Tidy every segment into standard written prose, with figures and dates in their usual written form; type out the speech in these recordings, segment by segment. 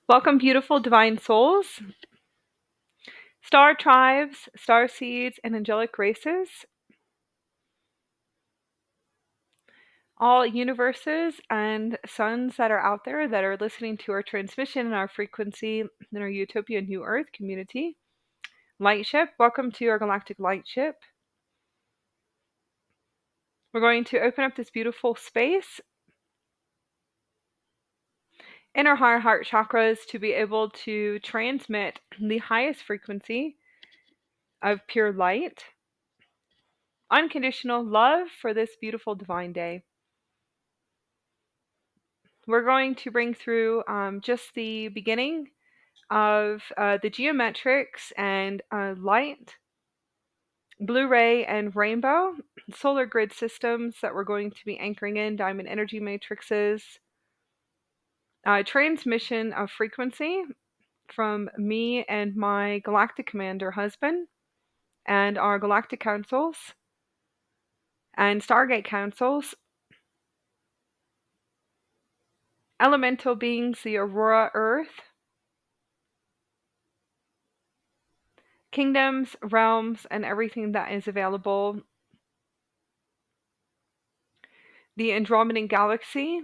Welcome, beautiful divine souls, star tribes, star seeds, and angelic races, all universes and suns that are out there that are listening to our transmission and our frequency in our Utopia New Earth community. Lightship, welcome to our galactic lightship. We're going to open up this beautiful space in our higher heart chakras to be able to transmit the highest frequency of pure light, unconditional love for this beautiful divine day. We're going to bring through just the beginning of the geometrics and light, Blu-ray, and rainbow solar grid systems that we're going to be anchoring in, diamond energy matrices, transmission of frequency from me and my galactic commander husband, and our galactic councils and Stargate councils, elemental beings, the Aurora Earth, kingdoms, realms, and everything that is available, the Andromedan Galaxy,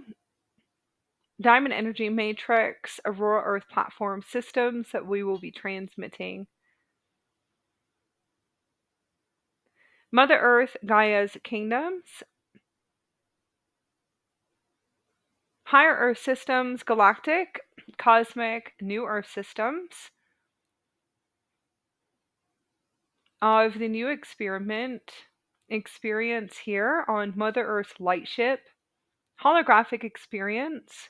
Diamond Energy Matrix, Aurora Earth platform systems that we will be transmitting. Mother Earth, Gaia's kingdoms, Higher Earth systems, Galactic, Cosmic, New Earth systems of the new experience here on Mother Earth's Lightship, holographic experience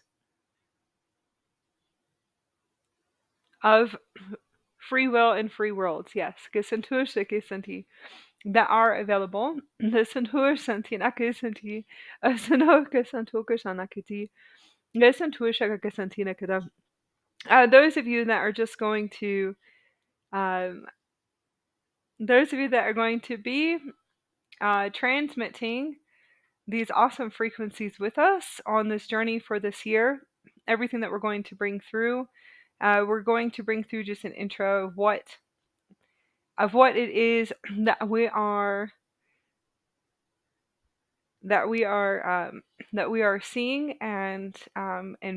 of free will and free worlds. Yes, that are available. Those of you that are just going to, um, those of you that are going to be transmitting these awesome frequencies with us on this journey for this year, everything that we're going to bring through, we're going to bring through just an intro of what it is that we are seeing and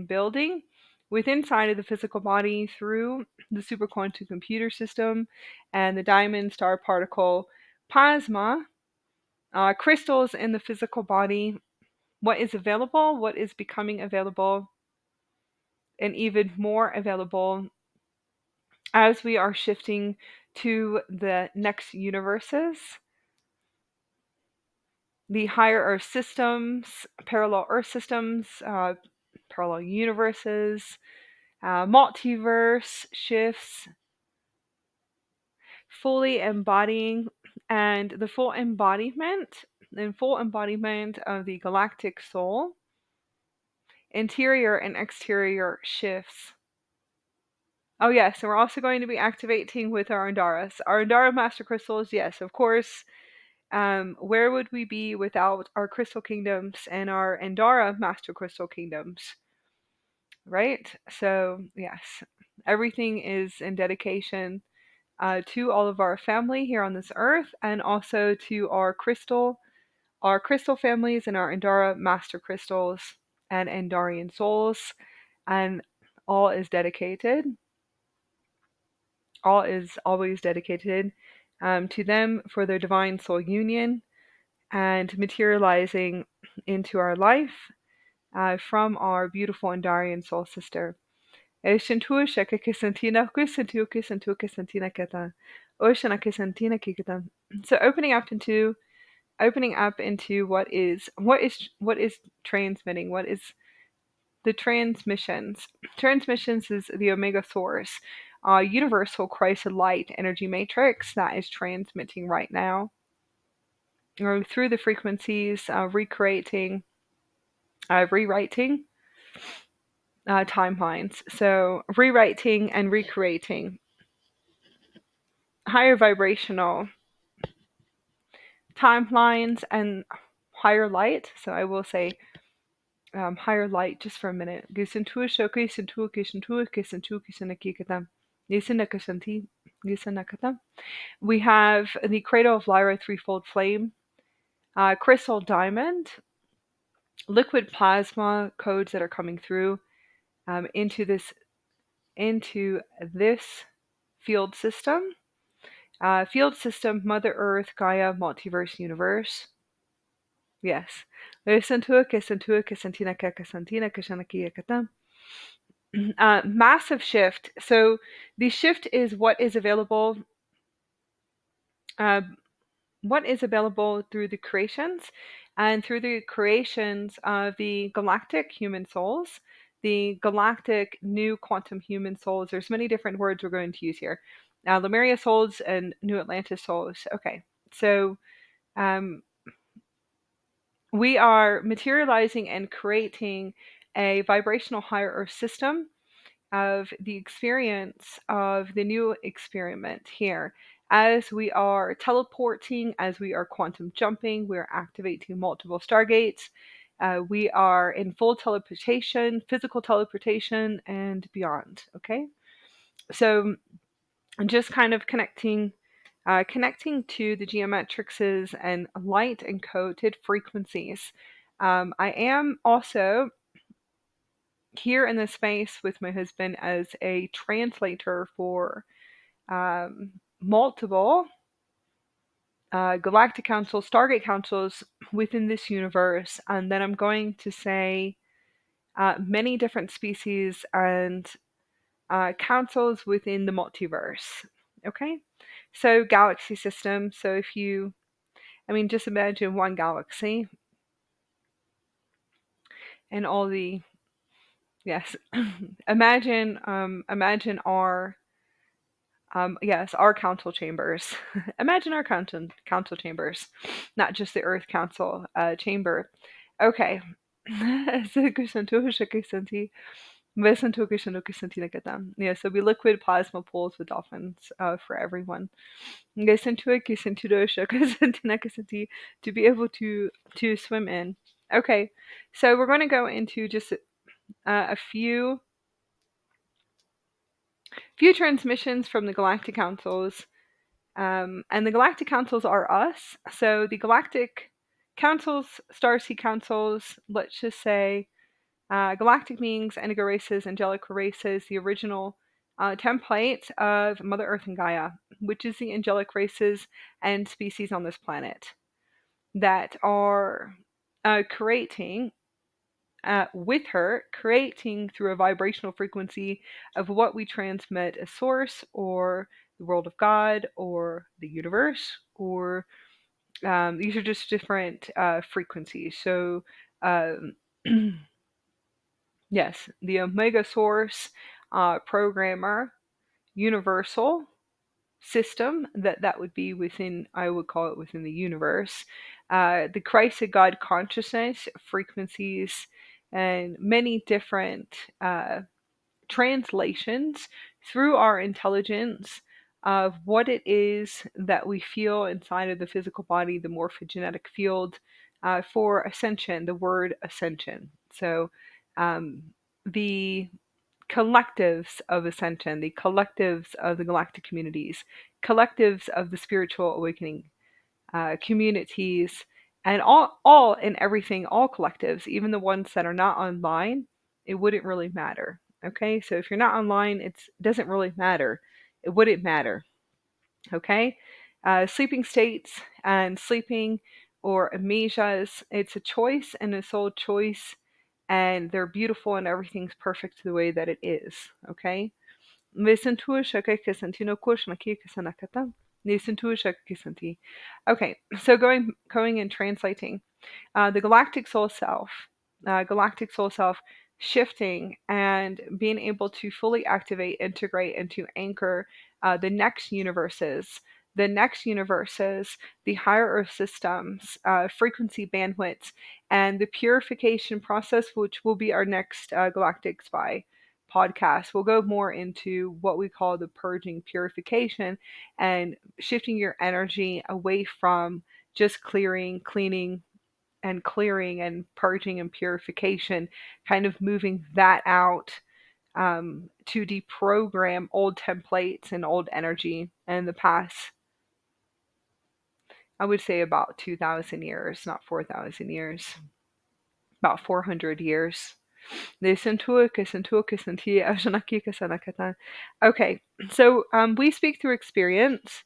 building within inside of the physical body through the superquantum computer system and the diamond star particle plasma, crystals in the physical body, what is available, what is becoming available, and even more available as we are shifting to the next universes, the higher Earth systems, parallel Earth systems, parallel universes, multiverse shifts, fully embodying, and the full embodiment of the galactic soul, interior and exterior shifts. Oh yes, and we're also going to be activating with our Andaras. Our Andara master crystals, yes, of course. Where would we be without our crystal kingdoms and our Andara master crystal kingdoms? Right? So, yes, everything is in dedication to all of our family here on this earth, and also to our crystal families and our Andara master crystals and Andarian souls, and all is dedicated. All is always dedicated to them for their divine soul union and materializing into our life from our beautiful Andarian soul sister. So opening up into what is transmitting, what is the transmissions. Transmissions is the omega source, universal Christ light energy matrix that is transmitting right now through the frequencies, rewriting timelines. So rewriting and recreating higher vibrational timelines and higher light. So I will say higher light just for a minute. Gisentua shoki sentua kisentua kisentu kisenakikatam. Nisenakasanti Nisanakatam. We have the Cradle of Lyra threefold flame, crystal diamond, liquid plasma codes that are coming through into this field system. Field system, Mother Earth, Gaia, multiverse, universe. Yes. Massive shift. So the shift is uh, what is available through the creations, and through the creations of the galactic human souls, the galactic new quantum human souls. There's many different words we're going to use here. Lemuria souls and New Atlantis souls. Okay, so um, we are materializing and creating a vibrational higher earth system of the experience of the new experiment here. As we are teleporting, as we are quantum jumping, we're activating multiple stargates. We are in full teleportation, physical teleportation, and beyond. Okay, so just kind of connecting to the geometrics and light encoded frequencies. I am also here in this space with my husband as a translator for multiple galactic councils, Stargate councils within this universe, and then I'm going to say many different species and councils within the multiverse. Okay, so galaxy system. So just imagine one galaxy and all the yes, imagine our yes, our council chambers. Imagine our council chambers, not just the Earth Council chamber. Okay. Yeah, so we liquid plasma pools with dolphins for everyone. To be able to swim in. Okay, so we're going to go into just a few transmissions from the galactic councils. And the galactic councils are us. So the galactic councils, starseed councils, let's just say galactic beings, indigo races, angelic races, the original template of Mother Earth and Gaia, which is the angelic races and species on this planet that are creating with her, creating through a vibrational frequency of what we transmit as source or the world of God or the universe, or these are just different frequencies. So, um, yes, the Omega Source programmer, universal system that would be within, I would call it within the universe, the Christ of God consciousness frequencies, and many different translations through our intelligence of what it is that we feel inside of the physical body, the morphogenetic field for ascension, the word ascension. So um, the collectives of ascension, the collectives of the galactic communities, collectives of the spiritual awakening communities, and all and everything, all collectives, even the ones that are not online, it wouldn't really matter. Okay, so if you're not online, it doesn't really matter. It wouldn't matter. Okay, sleeping states and sleeping or amnesias, it's a choice and a soul choice, and they're beautiful and everything's perfect the way that it is. Okay, okay, so going and translating the galactic soul self shifting and being able to fully activate, integrate, and to anchor the next universes, the higher earth systems, frequency bandwidths, and the purification process, which will be our next Galactic Spy podcast. We'll go more into what we call the purging purification and shifting your energy away from just clearing, cleaning, and clearing and purging and purification, kind of moving that out, to deprogram old templates and old energy in the past, I would say about 2,000 years, not 4,000 years, about 400 years. Okay, so we speak through experience,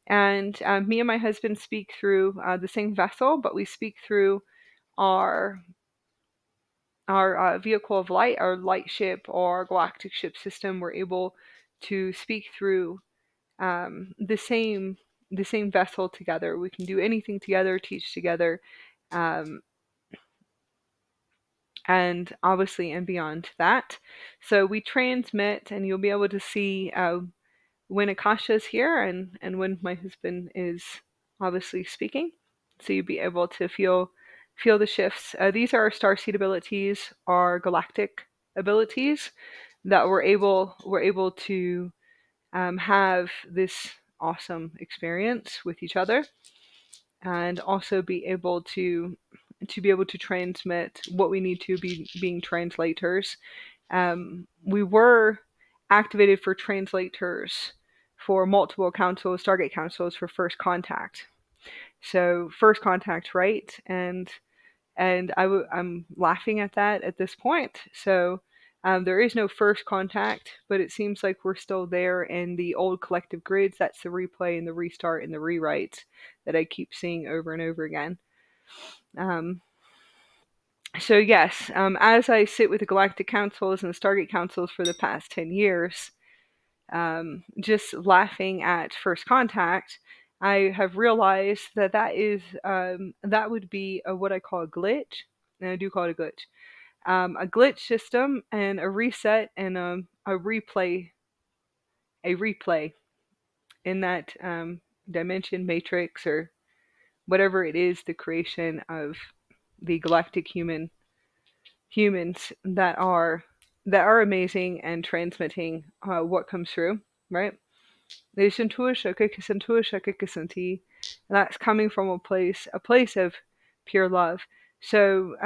and me and my husband speak through the same vessel, but we speak through our vehicle of light, our light ship or galactic ship system. We're able to speak through the same vessel together. We can do anything together, teach together, um, and obviously and beyond that. So we transmit, and you'll be able to see when Akasha is here and when my husband is obviously speaking. So you'll be able to feel the shifts. These are our starseed abilities, our galactic abilities that we're able to have this awesome experience with each other, and also be able to transmit what we need to be being translators. We were activated for translators for multiple councils, Stargate councils for first contact. So first contact, right? And I'm laughing at that at this point. So there is no first contact, but it seems like we're still there in the old collective grids. That's the replay and the restart and the rewrites that I keep seeing over and over again. Um, so yes, as I sit with the Galactic Councils and the Stargate Councils for the past 10 years, just laughing at first contact, I have realized that that would be what I call a glitch, and I do call it a glitch system and a reset and a replay in that dimension matrix or whatever it is, the creation of the galactic humans that are amazing and transmitting what comes through, right? And that's coming from a place of pure love. So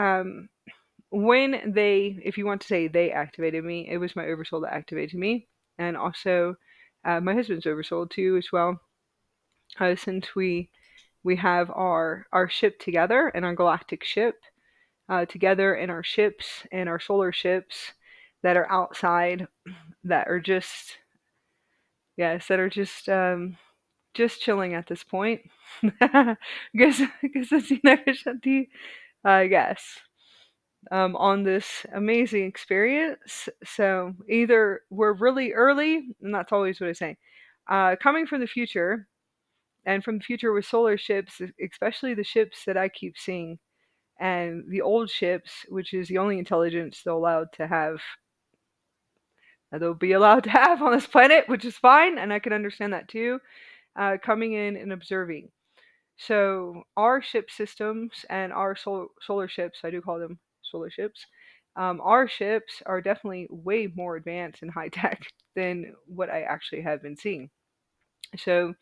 if you want to say they activated me, it was my oversoul that activated me, and also my husband's oversoul too as well. Since we have our ship together and our galactic ship together in our ships and our solar ships that are outside, that are just yes, that are just chilling at this point. Guess that's yes. On this amazing experience. So either we're really early, and that's always what I say. Coming from the future, and from the future with solar ships, especially the ships that I keep seeing, and the old ships, which is the only intelligence they'll be allowed to have on this planet, which is fine, and I can understand that too. Coming in and observing. So our ship systems and our solar ships, I do call them solar ships. Our ships are definitely way more advanced and high tech than what I actually have been seeing. So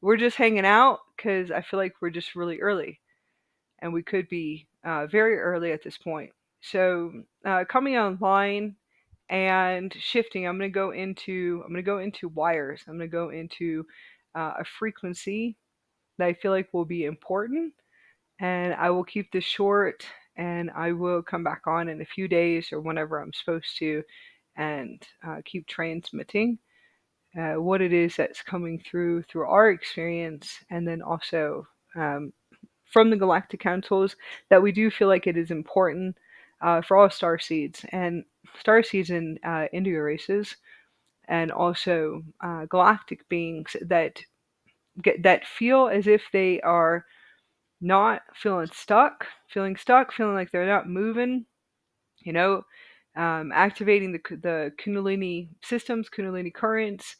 we're just hanging out because I feel like we're just really early, and we could be very early at this point. So coming online and shifting, I'm gonna go into wires. I'm gonna go into a frequency that I feel like will be important, and I will keep this short, and I will come back on in a few days or whenever I'm supposed to, and keep transmitting what it is that's coming through our experience, and then also um, from the galactic councils, that we do feel like it is important for all starseeds and India races, and also galactic beings that feel as if they are not feeling stuck, feeling like they're not moving, you know, activating the Kundalini systems, Kundalini currents,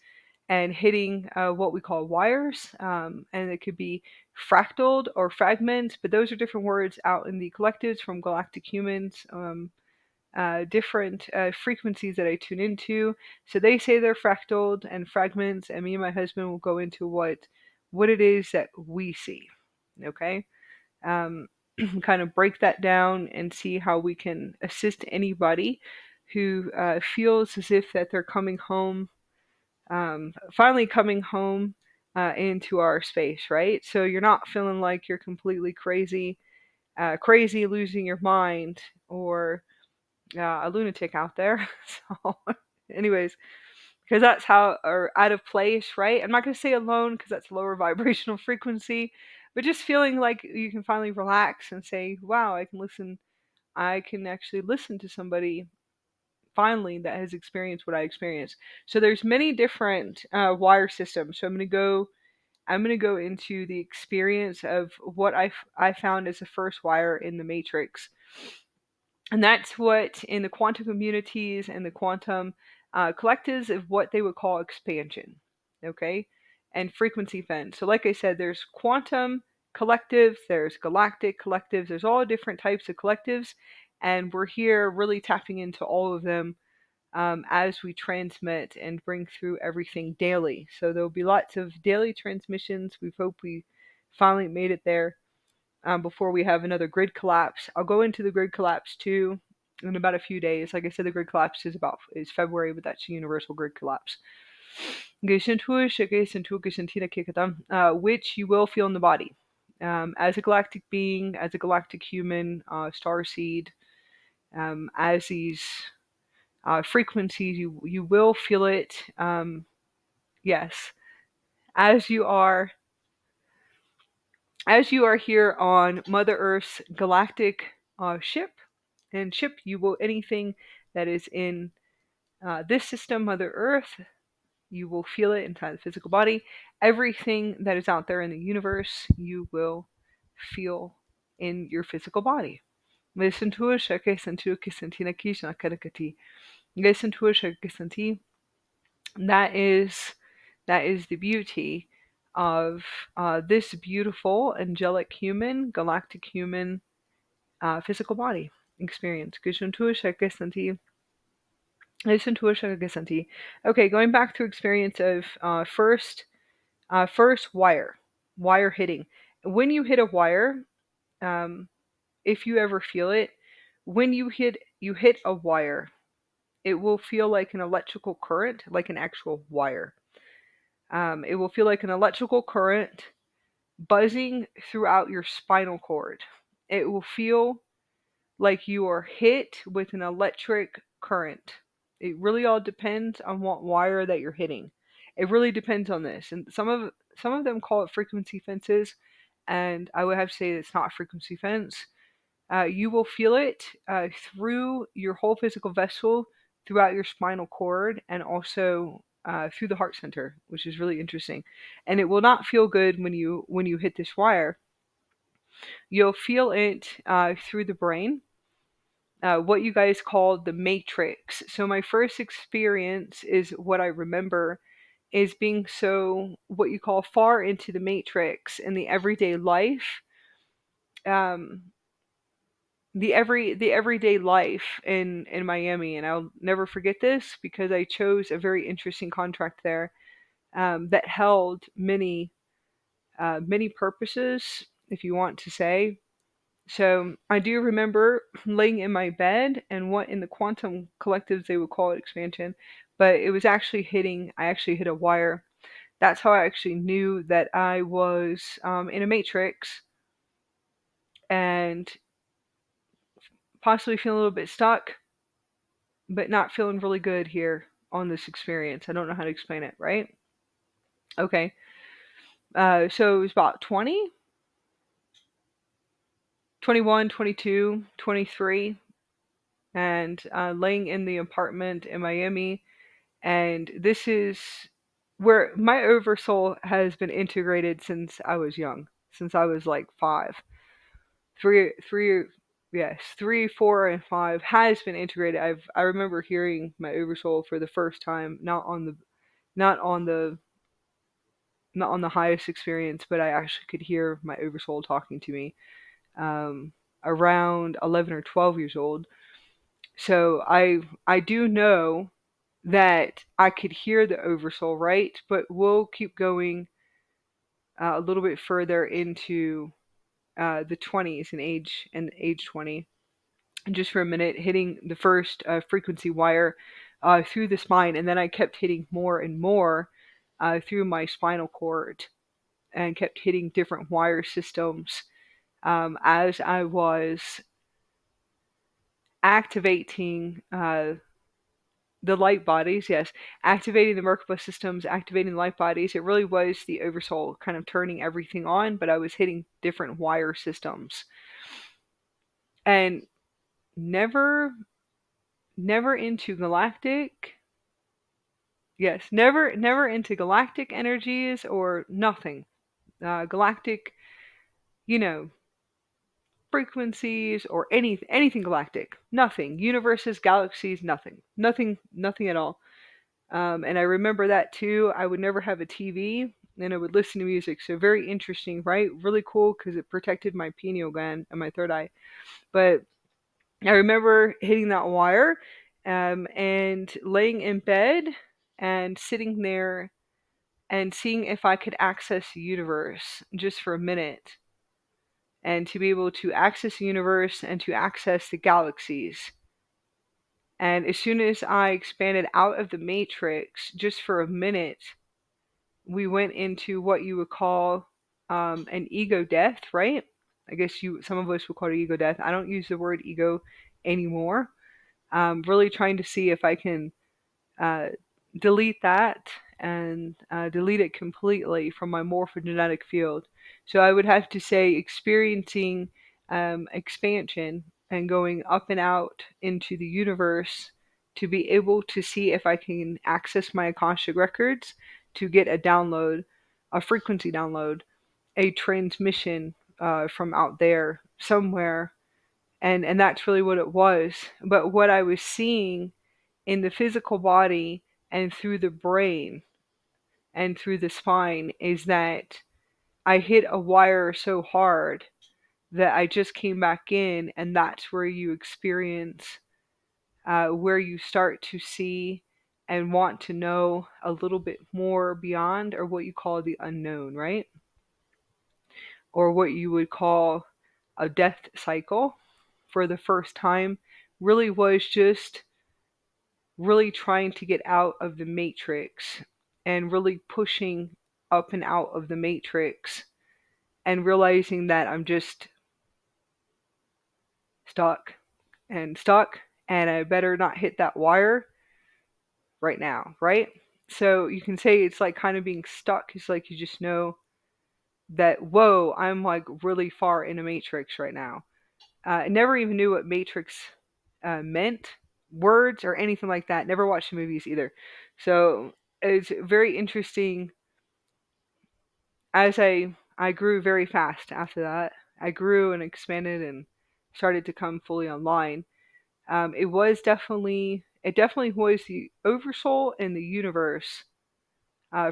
and hitting what we call wires. And it could be fractaled or fragments, but those are different words out in the collectives from galactic humans. Different frequencies that I tune into. So they say they're fractaled and fragments, and me and my husband will go into what it is that we see. Okay. kind of break that down and see how we can assist anybody who feels as if that they're coming home, finally coming home into our space, right? So you're not feeling like you're completely crazy, crazy, losing your mind, or a lunatic out there. So, anyways, because that's how, or out of place, right? I'm not going to say alone because that's lower vibrational frequency, but just feeling like you can finally relax and say, wow, I can listen. I can actually listen to somebody finally that has experienced what I experienced. So there's many different wire systems. So I'm gonna go into the experience of what I found as the first wire in the matrix, and that's what in the quantum communities and the quantum collectives of what they would call expansion. Okay, and frequency fence. So like I said, there's quantum collectives, there's galactic collectives, there's all different types of collectives, and we're here really tapping into all of them as we transmit and bring through everything daily. So there'll be lots of daily transmissions. We hope we finally made it there before we have another grid collapse. I'll go into the grid collapse too in about a few days. Like I said, the grid collapse is February, but that's a universal grid collapse. Which you will feel in the body. As a galactic being, as a galactic human, starseed, as these frequencies, you will feel it. Yes, as you are here on Mother Earth's galactic ship, and ship, you will anything that is in this system, Mother Earth, you will feel it inside the physical body. Everything that is out there in the universe, you will feel in your physical body. Listen to it, that is the beauty of this beautiful angelic human, galactic human physical body experience. Okay, going back to experience of first wire hitting. When you hit a wire, um, if you ever feel it, when you hit a wire, it will feel like an electrical current, like an actual wire. It will feel like an electrical current buzzing throughout your spinal cord. It will feel like you are hit with an electric current. It really all depends on what wire that you're hitting. It really depends on this. And some of them call it frequency fences, and I would have to say it's not a frequency fence. You will feel it through your whole physical vessel, throughout your spinal cord, and also through the heart center, which is really interesting. And it will not feel good when you hit this wire. You'll feel it through the brain, what you guys call the matrix. So my first experience is what I remember is being so what you call far into the matrix in the everyday life. Um, the everyday life in Miami, and I'll never forget this because I chose a very interesting contract there that held many purposes, if you want to say. So I do remember laying in my bed and what in the quantum collectives they would call it expansion, but it was actually hitting. I actually hit a wire. That's how I actually knew that I was in a matrix and possibly feeling a little bit stuck, but not feeling really good here on this experience. I don't know how to explain it, right? Okay. So it was about 20, 21, 22, 23, and laying in the apartment in Miami. And this is where my oversoul has been integrated since I was young, since I was like five. Three, yes, three, 4, and 5 has been integrated. I remember hearing my oversoul for the first time, not on the not on the highest experience, but I actually could hear my oversoul talking to me um, around 11 or 12 years old. So I do know that I could hear the oversoul, right? But we'll keep going a little bit further into the 20s and age 20, and just for a minute, hitting the first frequency wire through the spine, and then I kept hitting more and more through my spinal cord, and kept hitting different wire systems as I was activating the light bodies. Yes, activating the Merkaba systems, activating the light bodies. It really was the Oversoul kind of turning everything on, but I was hitting different wire systems, and never, never into galactic. Yes, never into galactic energies or nothing. Galactic, you know, frequencies or anything galactic. Nothing. Universes, galaxies, nothing. Nothing at all. And I remember that too. I would never have a TV, and I would listen to music. So very interesting, right? Really cool because it protected my pineal gland and my third eye. But I remember hitting that wire and laying in bed and sitting there and seeing if I could access the universe just for a minute, and to be able to access the universe and to access the galaxies. And as soon as I expanded out of the matrix just for a minute, we went into what you would call an ego death, right? I guess some of us would call it ego death. I don't use the word ego anymore. I'm really trying to see if I can uh, delete that and delete it completely from my morphogenetic field. So I would have to say experiencing expansion and going up and out into the universe to be able to see if I can access my Akashic records to get a download, a frequency download, a transmission from out there somewhere. And that's really what it was. But what I was seeing in the physical body and through the brain and through the spine is that I hit a wire so hard that I just came back in, and that's where you experience, where you start to see and want to know a little bit more beyond, or what you call the unknown, right? Or what you would call a death cycle for the first time really was just really trying to get out of the matrix and really pushing up and out of the matrix and realizing that I'm just stuck and stuck, and I better not hit that wire right now, right? So you can say it's like kind of being stuck. It's like you just know that, whoa, I'm like really far in a matrix right now. I never even knew what matrix meant, words or anything like that. Never watched the movies either. So it's very interesting. As I grew very fast after that. I grew and expanded and started to come fully online. It definitely was the oversoul in the universe,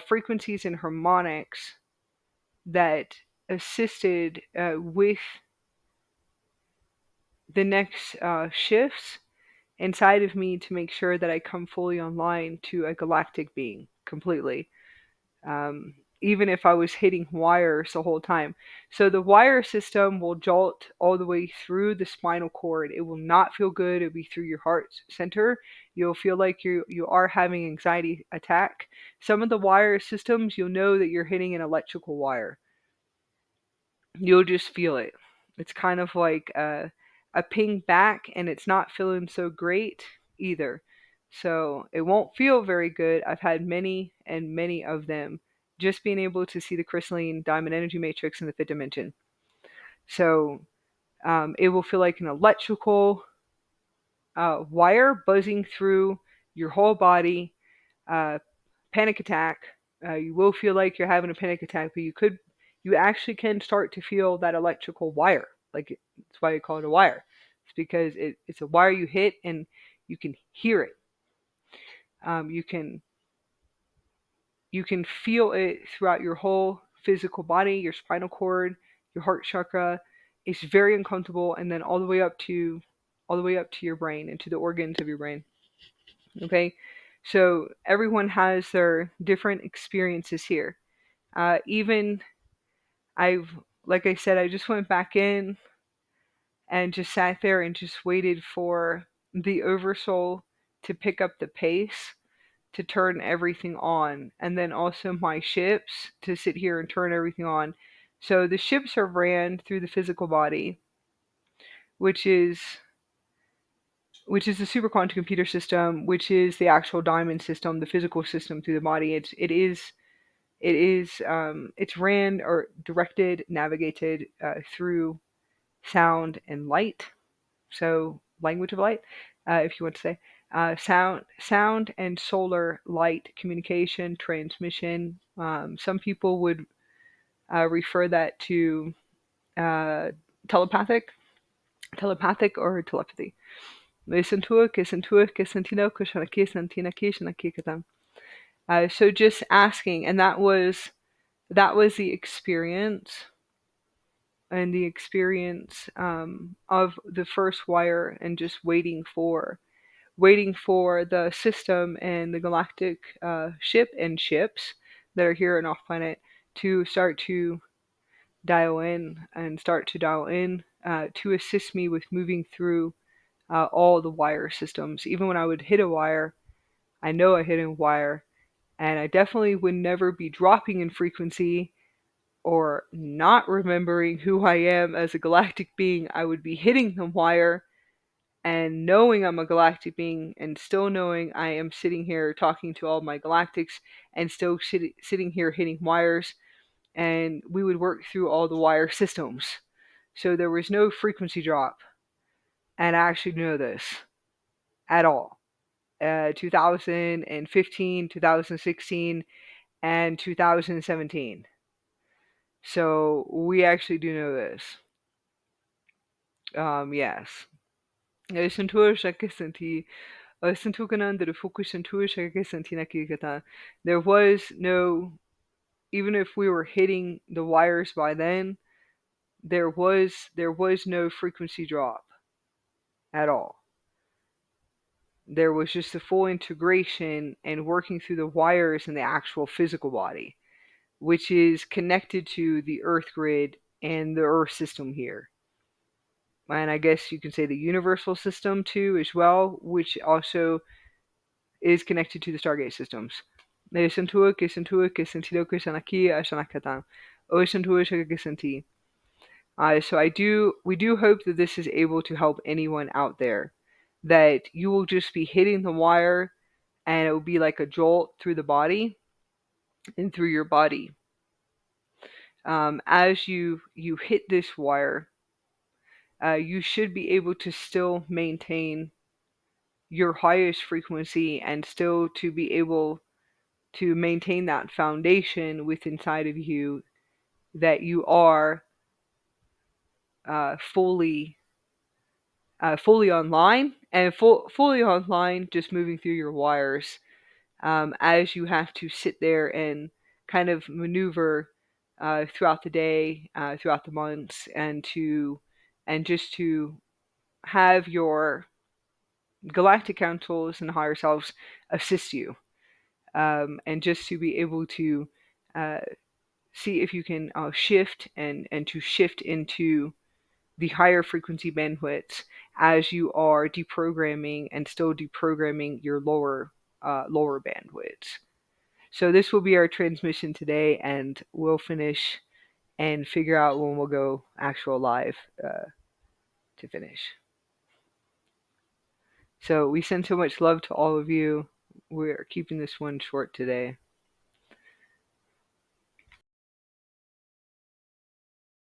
frequencies and harmonics that assisted with the next shifts inside of me to make sure that I come fully online to a galactic being completely. Even if I was hitting wires the whole time. So the wire system will jolt all the way through the spinal cord. It will not feel good. It'll be through your heart center. You'll feel like you are having anxiety attack. Some of the wire systems, you'll know that you're hitting an electrical wire. You'll just feel it. It's kind of like a ping back, and it's not feeling so great either. So it won't feel very good. I've had many and many of them. Just being able to see the crystalline diamond energy matrix in the fifth dimension. So it will feel like an electrical wire buzzing through your whole body. Uh, Panic attack. You will feel like you're having a panic attack, but you actually can start to feel that electrical wire. Like that's why you call it a wire. It's because it's a wire you hit and you can hear it. Um, you can you can feel it throughout your whole physical body, your spinal cord, your heart chakra. It's very uncomfortable, and then all the way up to your brain and to the organs of your brain. Okay, so everyone has their different experiences here. Even I've like I said, I just went back in and just sat there and just waited for the oversoul to pick up the pace to turn everything on, and then also my ships to sit here and turn everything on. So the ships are ran through the physical body, which is the superquantum computer system, which is the actual diamond system, the physical system through the body. It's ran or directed, navigated through sound and light. So language of light, if you want to say. Sound and solar light communication, transmission. Some people would refer that to uh, telepathic, or telepathy. So just asking, and that was the experience, and the experience of the first wire, and just waiting for the system and the galactic ship and ships that are here on off planet to start to dial in to assist me with moving through all the wire systems. Even when I would hit a wire, I know I hit a wire, and I definitely would never be dropping in frequency or not remembering who I am as a galactic being. I would be hitting the wire and knowing I'm a galactic being, and still knowing I am sitting here talking to all my galactics, and still sitting here hitting wires, and we would work through all the wire systems. So there was no frequency drop, and I actually know this at all. 2015, 2016, and 2017. So we actually do know this. Yes. There was no, even if we were hitting the wires by then, there was no frequency drop at all. There was just a full integration and working through the wires in the actual physical body, which is connected to the Earth grid and the Earth system here. And I guess you can say the universal system too, as well, which also is connected to the Stargate systems. So we do hope that this is able to help anyone out there. That you will just be hitting the wire, and it will be like a jolt through the body and through your body. As you hit this wire, you should be able to still maintain your highest frequency, and still to be able to maintain that foundation within inside of you, that you are fully online, and fully online, just moving through your wires, as you have to sit there and kind of maneuver throughout the day, throughout the months, and just to have your galactic councils and higher selves assist you, and just to be able to uh, see if you can shift, and to shift into the higher frequency bandwidths, as you are deprogramming and still deprogramming your lower bandwidths. So this will be our transmission today, and we'll finish and figure out when we'll go actual live to finish. So we send so much love to all of you. We're keeping this one short today.